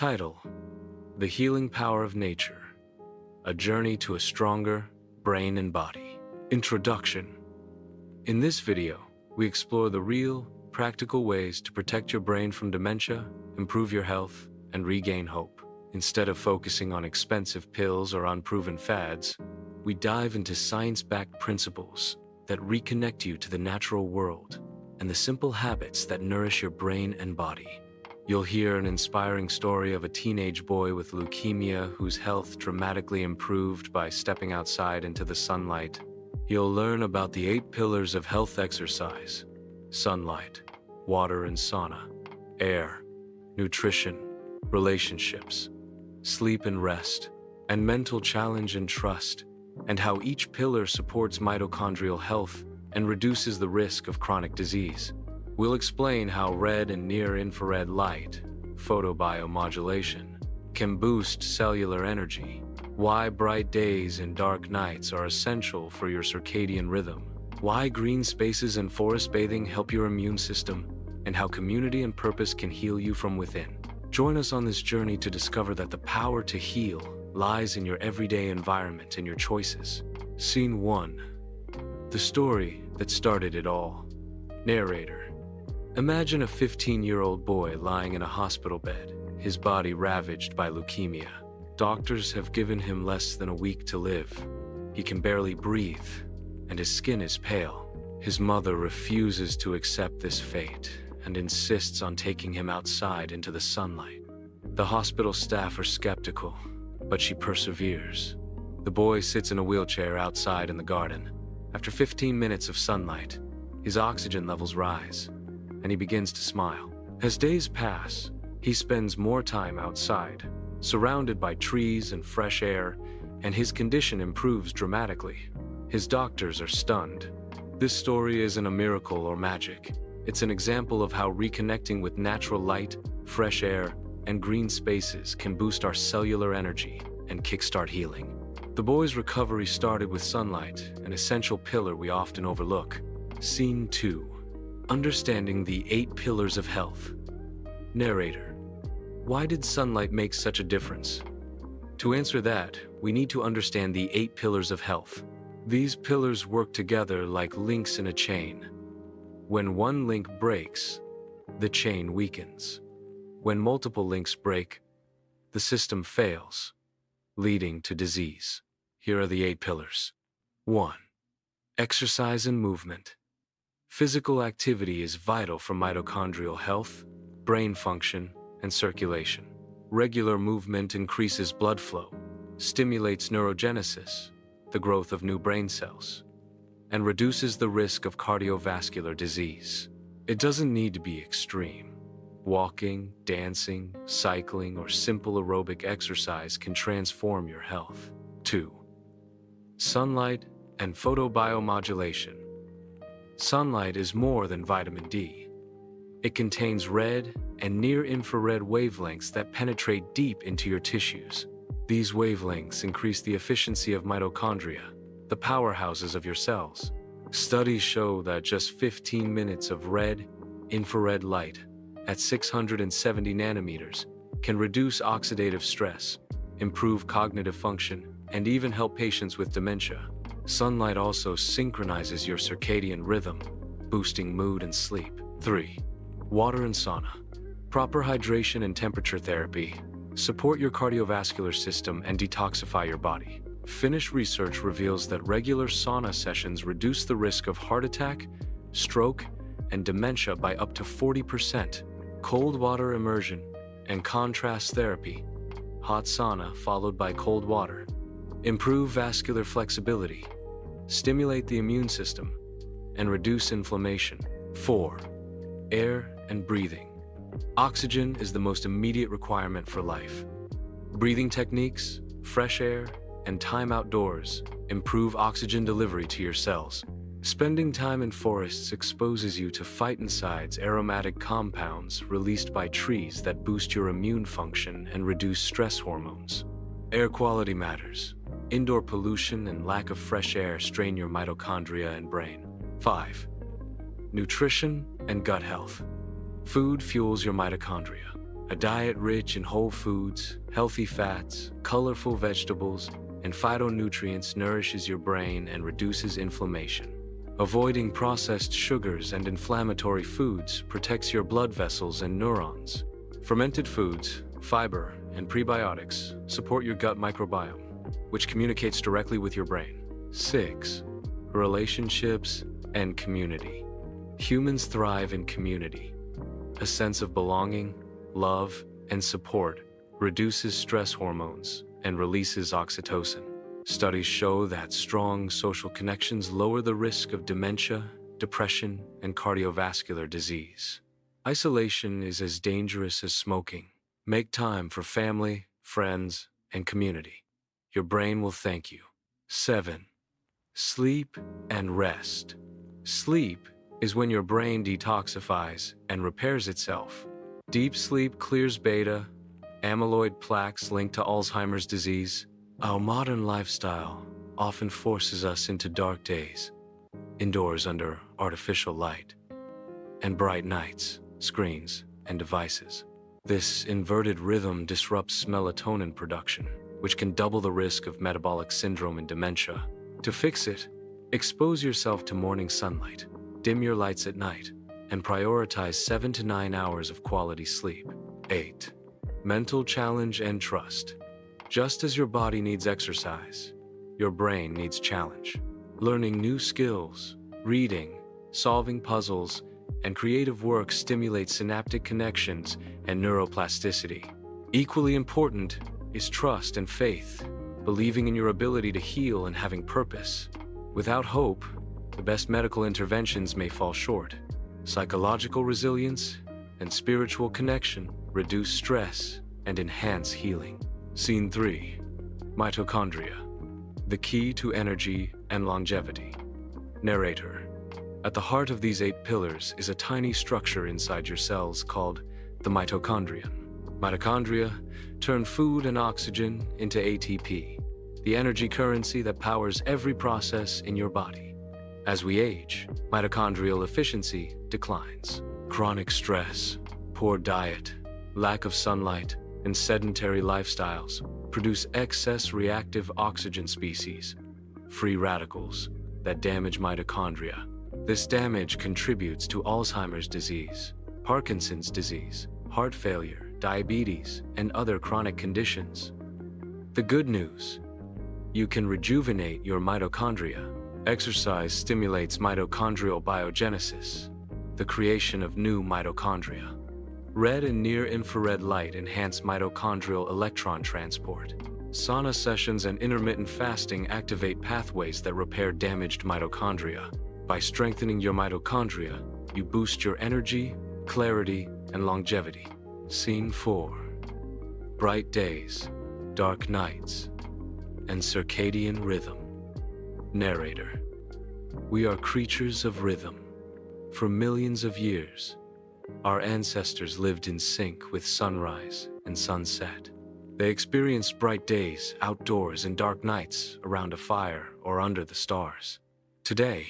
Title: The Healing Power of Nature, A Journey to a Stronger Brain and Body. Introduction. In this video, we explore the real, practical ways to protect your brain from dementia, improve your health, and regain hope. Instead of focusing on expensive pills or unproven fads, we dive into science-backed principles that reconnect you to the natural world and the simple habits that nourish your brain and body. You'll hear an inspiring story of a teenage boy with leukemia whose health dramatically improved by stepping outside into the sunlight. You'll learn about the 8 pillars of health exercise: sunlight, water and sauna, air, nutrition, relationships, sleep and rest, and mental challenge and trust, and how each pillar supports mitochondrial health and reduces the risk of chronic disease. We'll explain how red and near-infrared light, photobiomodulation, can boost cellular energy, why bright days and dark nights are essential for your circadian rhythm, why green spaces and forest bathing help your immune system, and how community and purpose can heal you from within. Join us on this journey to discover that the power to heal lies in your everyday environment and your choices. Scene 1. The story that started it all. Narrator. Imagine a 15-year-old boy lying in a hospital bed, his body ravaged by leukemia. Doctors have given him less than a week to live. He can barely breathe, and his skin is pale. His mother refuses to accept this fate and insists on taking him outside into the sunlight. The hospital staff are skeptical, but she perseveres. The boy sits in a wheelchair outside in the garden. After 15 minutes of sunlight, his oxygen levels rise, and he begins to smile. As days pass, he spends more time outside, surrounded by trees and fresh air, and his condition improves dramatically. His doctors are stunned. This story isn't a miracle or magic. It's an example of how reconnecting with natural light, fresh air, and green spaces can boost our cellular energy and kickstart healing. The boy's recovery started with sunlight, an essential pillar we often overlook. Scene 2. Understanding the 8 pillars of health. Narrator. Why did sunlight make such a difference? To answer that, we need to understand the 8 pillars of health. These pillars work together like links in a chain. When one link breaks, the chain weakens. When multiple links break, the system fails, leading to disease. Here are the 8 pillars. 1. Exercise and movement. Physical activity is vital for mitochondrial health, brain function, and circulation. Regular movement increases blood flow, stimulates neurogenesis, the growth of new brain cells, and reduces the risk of cardiovascular disease. It doesn't need to be extreme. Walking, dancing, cycling, or simple aerobic exercise can transform your health. 2. Sunlight and photobiomodulation. Sunlight is more than vitamin D. It contains red and near-infrared wavelengths that penetrate deep into your tissues. These wavelengths increase the efficiency of mitochondria, the powerhouses of your cells. Studies show that just 15 minutes of red, infrared light at 670 nanometers can reduce oxidative stress, improve cognitive function, and even help patients with dementia. Sunlight also synchronizes your circadian rhythm, boosting mood and sleep. 3. Water and sauna. Proper hydration and temperature therapy support your cardiovascular system and detoxify your body. Finnish research reveals that regular sauna sessions reduce the risk of heart attack, stroke, and dementia by up to 40%. Cold water immersion and contrast therapy, hot sauna followed by cold water, improve vascular flexibility, stimulate the immune system, and reduce inflammation. 4. Air and breathing. Oxygen is the most immediate requirement for life. Breathing techniques, fresh air, and time outdoors improve oxygen delivery to your cells. Spending time in forests exposes you to phytoncides, aromatic compounds released by trees that boost your immune function and reduce stress hormones. Air quality matters. Indoor pollution and lack of fresh air strain your mitochondria and brain. 5. Nutrition and gut health. Food fuels your mitochondria, A diet rich in whole foods, healthy fats, colorful vegetables, and phytonutrients nourishes your brain and reduces inflammation. Avoiding processed sugars and inflammatory foods protects your blood vessels and neurons. Fermented foods, fiber, and prebiotics support your gut microbiome, which communicates directly with your brain. 6. Relationships and community. Humans thrive in community. A sense of belonging, love, and support reduces stress hormones and releases oxytocin. Studies show that strong social connections lower the risk of dementia, depression, and cardiovascular disease. Isolation is as dangerous as smoking. Make time for family, friends, and community. Your brain will thank you. 7. Sleep and rest. Sleep is when your brain detoxifies and repairs itself. Deep sleep clears beta, amyloid plaques linked to Alzheimer's disease. Our modern lifestyle often forces us into dark days, indoors under artificial light, and bright nights, screens, and devices. This inverted rhythm disrupts melatonin production, which can double the risk of metabolic syndrome and dementia. To fix it, expose yourself to morning sunlight, dim your lights at night, and prioritize 7 to 9 hours of quality sleep. 8. Mental challenge and trust. Just as your body needs exercise, your brain needs challenge. Learning new skills, reading, solving puzzles, and creative work stimulates synaptic connections and neuroplasticity. Equally important is trust and faith, believing in your ability to heal and having purpose. Without hope, the best medical interventions may fall short. Psychological resilience and spiritual connection reduce stress and enhance healing. Scene 3. Mitochondria. The key to energy and longevity. Narrator. At the heart of these 8 pillars is a tiny structure inside your cells called the mitochondrion. Mitochondria turn food and oxygen into ATP, the energy currency that powers every process in your body. As we age, mitochondrial efficiency declines. Chronic stress, poor diet, lack of sunlight, and sedentary lifestyles produce excess reactive oxygen species, free radicals, that damage mitochondria. This damage contributes to Alzheimer's disease, Parkinson's disease, heart failure, diabetes, and other chronic conditions. The good news: you can rejuvenate your mitochondria. Exercise stimulates mitochondrial biogenesis, the creation of new mitochondria. Red and near-infrared light enhance mitochondrial electron transport. Sauna sessions and intermittent fasting activate pathways that repair damaged mitochondria. By strengthening your mitochondria, you boost your energy, clarity, and longevity. Scene 4. Bright days, dark nights, and circadian rhythm. Narrator. We are creatures of rhythm. For millions of years, our ancestors lived in sync with sunrise and sunset. They experienced bright days outdoors and dark nights around a fire or under the stars. Today,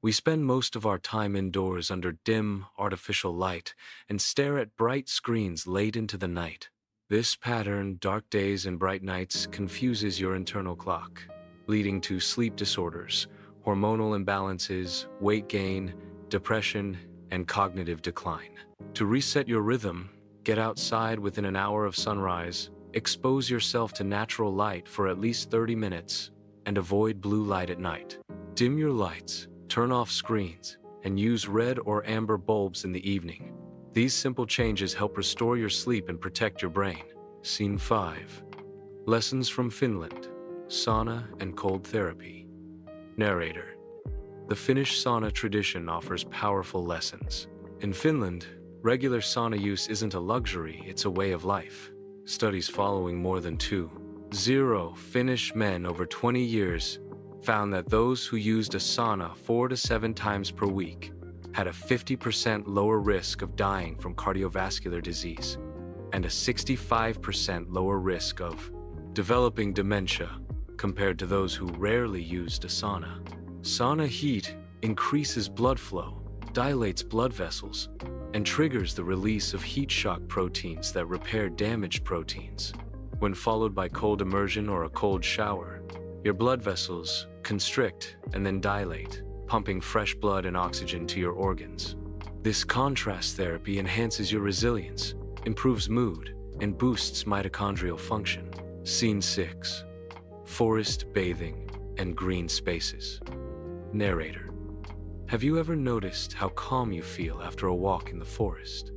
we spend most of our time indoors under dim, artificial light and stare at bright screens late into the night. This pattern, dark days and bright nights, confuses your internal clock, leading to sleep disorders, hormonal imbalances, weight gain, depression, and cognitive decline. To reset your rhythm, get outside within an hour of sunrise, expose yourself to natural light for at least 30 minutes, and avoid blue light at night. Dim your lights, turn off screens, and use red or amber bulbs in the evening. These simple changes help restore your sleep and protect your brain. Scene 5. Lessons from Finland. Sauna and cold therapy. Narrator. The Finnish sauna tradition offers powerful lessons. In Finland, regular sauna use isn't a luxury, it's a way of life. Studies following more than 2,000 Finnish men over 20 years found that those who used a sauna 4 to 7 times per week had a 50% lower risk of dying from cardiovascular disease and a 65% lower risk of developing dementia compared to those who rarely used a sauna. Sauna heat increases blood flow, dilates blood vessels, and triggers the release of heat shock proteins that repair damaged proteins. When followed by cold immersion or a cold shower, your blood vessels constrict and then dilate, pumping fresh blood and oxygen to your organs. This contrast therapy enhances your resilience, improves mood, and boosts mitochondrial function. Scene 6. Forest bathing and green spaces. Narrator: have you ever noticed how calm you feel after a walk in the forest?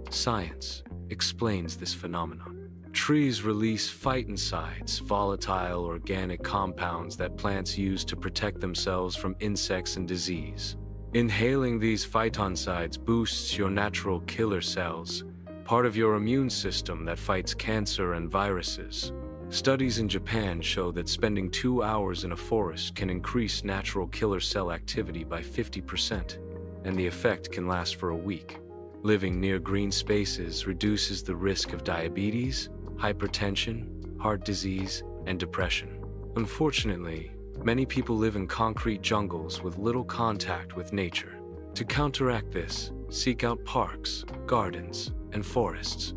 Science explains this phenomenon. Trees release phytoncides, volatile organic compounds that plants use to protect themselves from insects and disease. Inhaling these phytoncides boosts your natural killer cells, part of your immune system that fights cancer and viruses. Studies in Japan show that spending 2 hours in a forest can increase natural killer cell activity by 50%, and the effect can last for a week. Living near green spaces reduces the risk of diabetes, hypertension, heart disease, and depression. Unfortunately, many people live in concrete jungles with little contact with nature. To counteract this, seek out parks, gardens, and forests.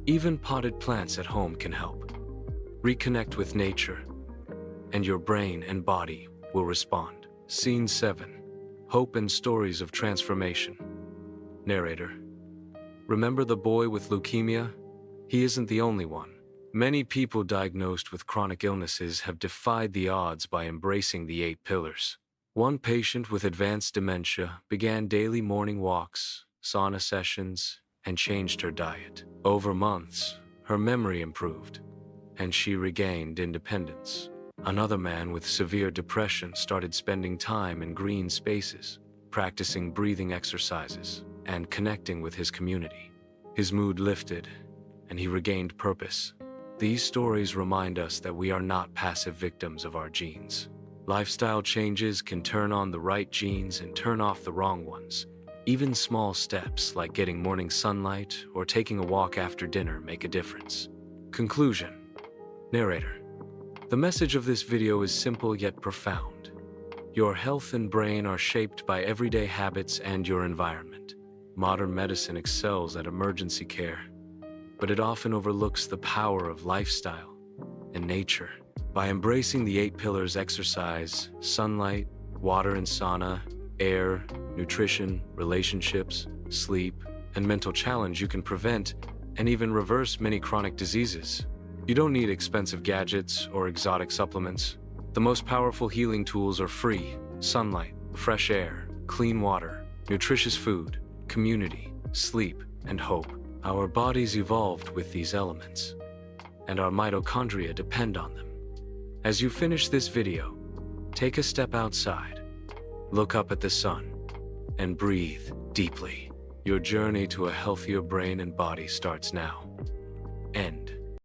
Even potted plants at home can help. Reconnect with nature, and your brain and body will respond. Scene 7. Hope and stories of transformation. Narrator: remember the boy with leukemia? He isn't the only one. Many people diagnosed with chronic illnesses have defied the odds by embracing the 8 pillars. One patient with advanced dementia began daily morning walks, sauna sessions, and changed her diet. Over months, her memory improved, and she regained independence. Another man with severe depression started spending time in green spaces, practicing breathing exercises, and connecting with his community. His mood lifted, and he regained purpose. These stories remind us that we are not passive victims of our genes. Lifestyle changes can turn on the right genes and turn off the wrong ones. Even small steps like getting morning sunlight or taking a walk after dinner make a difference. Conclusion. Narrator: the message of this video is simple yet profound. Your health and brain are shaped by everyday habits and your environment. Modern medicine excels at emergency care, but it often overlooks the power of lifestyle and nature. By embracing the 8 pillars: exercise, sunlight, water and sauna, air, nutrition, relationships, sleep, and mental challenge, you can prevent and even reverse many chronic diseases. You don't need expensive gadgets or exotic supplements. The most powerful healing tools are free: sunlight, fresh air, clean water, nutritious food, community, sleep, and hope. Our bodies evolved with these elements, and our mitochondria depend on them. As you finish this video, take a step outside, look up at the sun, and breathe deeply. Your journey to a healthier brain and body starts now.